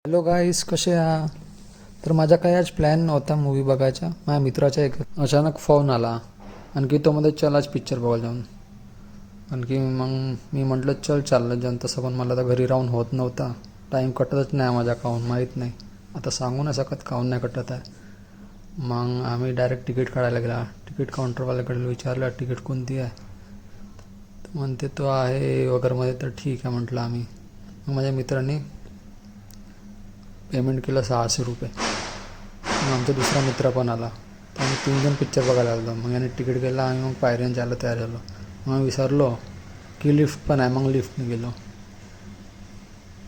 Hello गाईस, कसे आहात? तर माझा काही आज प्लॅन नव्हता मूवी बघायचा. माझ्या मित्राचा एक अचानक फोन आला आणखी तो मध्ये चल आज पिक्चर बघायला जाऊन. आणखी मग मी म्हटलं चल चाललं जाऊन. तसं पण मला तर घरी राहून होत नव्हता. टाईम कटतच नाही माझा, काहून माहीत नाही. आता सांगू नाही शकत काहून नाही कटत आहे. मग आम्ही डायरेक्ट तिकीट काढायला गेला. तिकीट काउंटरवाल्याकडे विचारलं तिकीट कोणती आहे. तर म्हणते तो आहे वगैरेमध्ये. तर ठीक आहे म्हटलं आम्ही. मग माझ्या मित्रांनी पेमेंट केलं 600 रुपये. मग आमचा दुसरा मित्र पण आला. तर आम्ही 3 जण पिक्चर बघायला आलो. मग याने तिकीट गेला आणि मग पायऱ्यान जायला तयार झालो. मग विसरलो की लिफ्ट पण आहे. मग लिफ्टने गेलो.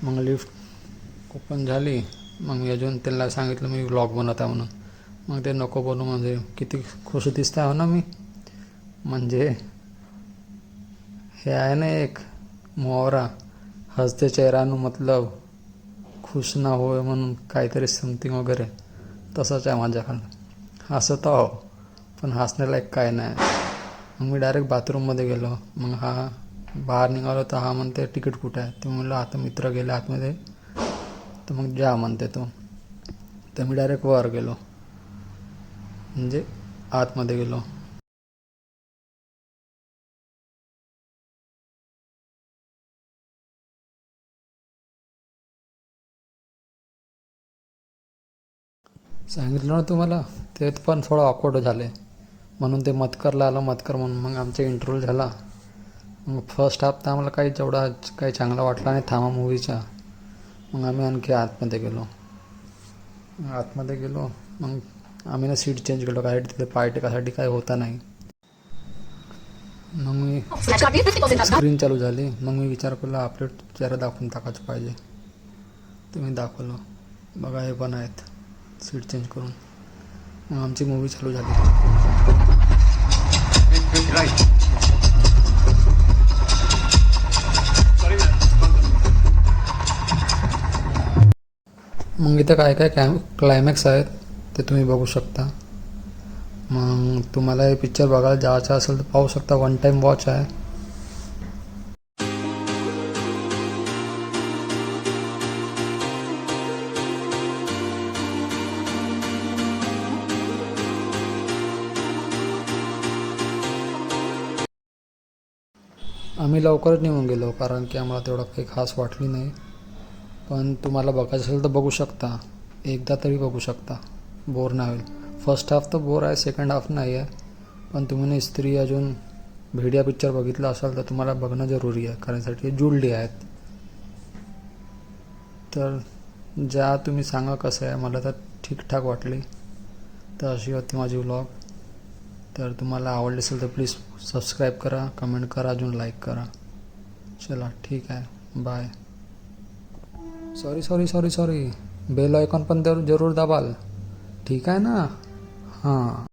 मग लिफ्ट ओपन झाली. मग मी अजून त्यांना सांगितलं मी व्लॉग बनवत आहे म्हणून. मग ते नको बोलू, म्हणजे किती खुश दिसत आहे ना मी. म्हणजे हे आहे ना एक मुहावरा, हसते चेहरानं मतलब खुश ना होय म्हणून काहीतरी समथिंग वगैरे. तसंच आहे माझ्याकडं. हसत आहो पण हसण्यालायक काय नाही. मग मी डायरेक्ट बाथरूममध्ये गेलो. मग हा बाहेर निघालो तर हा म्हणते तिकीट कुठे आहे. ते म्हणलं आता मित्र गेले आतमध्ये, तर मग जा म्हणते तो. तर मी डायरेक्ट वर गेलो, म्हणजे आतमध्ये गेलो. सांगितलं ना तुम्हाला, ते पण थोडं ऑकवर्ड झाले म्हणून ते मतकरला आलं. मतकर म्हणून मग आमचा इंटरव्ह्यू झाला. मग फर्स्ट हाफ तर आम्हाला काही जेवढा काही चांगला वाटला नाही थांबा मूवीचा. मग आम्ही आणखी आतमध्ये गेलो. मग आम्ही ना सीट चेंज केलो, काय तिथे पाय टेकासाठी काय होता नाही. मग मी स्क्रीन चालू झाली. मग मी विचार केला आपले चेहरा दाखवून टाकायचं पाहिजे. ते मी दाखवलं. बघा हे पण आहेत सीट चेंज करून. मग आमची मूवी चालू झाली. मग इथं काय काय क्लायमॅक्स आहेत ते तुम्ही बघू शकता. मग तुम्हाला हे पिक्चर बघायला जायचं असेल तर पाहू शकता. वन टाईम वॉच आहे. आम्ही लवकरच निघून गेलो कारण की आम्हाला तेवढं काही खास वाटली नाही. पण तुम्हाला बघायचं असेल तर बघू शकता. एकदा तरी बघू शकता, बोर नाही होईल. फर्स्ट हाफ तर बोर आहे, सेकंड हाफ नाही आहे. पण तुम्ही स्त्री अजून भेडिया पिक्चर बघितला असाल तर तुम्हाला बघणं जरुरी आहे, कारण साठी जुळली आहेत. तर ज्या तुम्ही सांगा कसं आहे. मला तर ठीकठाक वाटली. तर अशी होती माझी व्लॉग. तर तुम्हाला आवडली असेल तर प्लीज सबस्क्राईब करा, कमेंट करा, अजून लाईक करा. चला ठीक आहे, बाय. सॉरी बेल आयकॉन पण जरूर दाबाल, ठीक आहे ना. हां.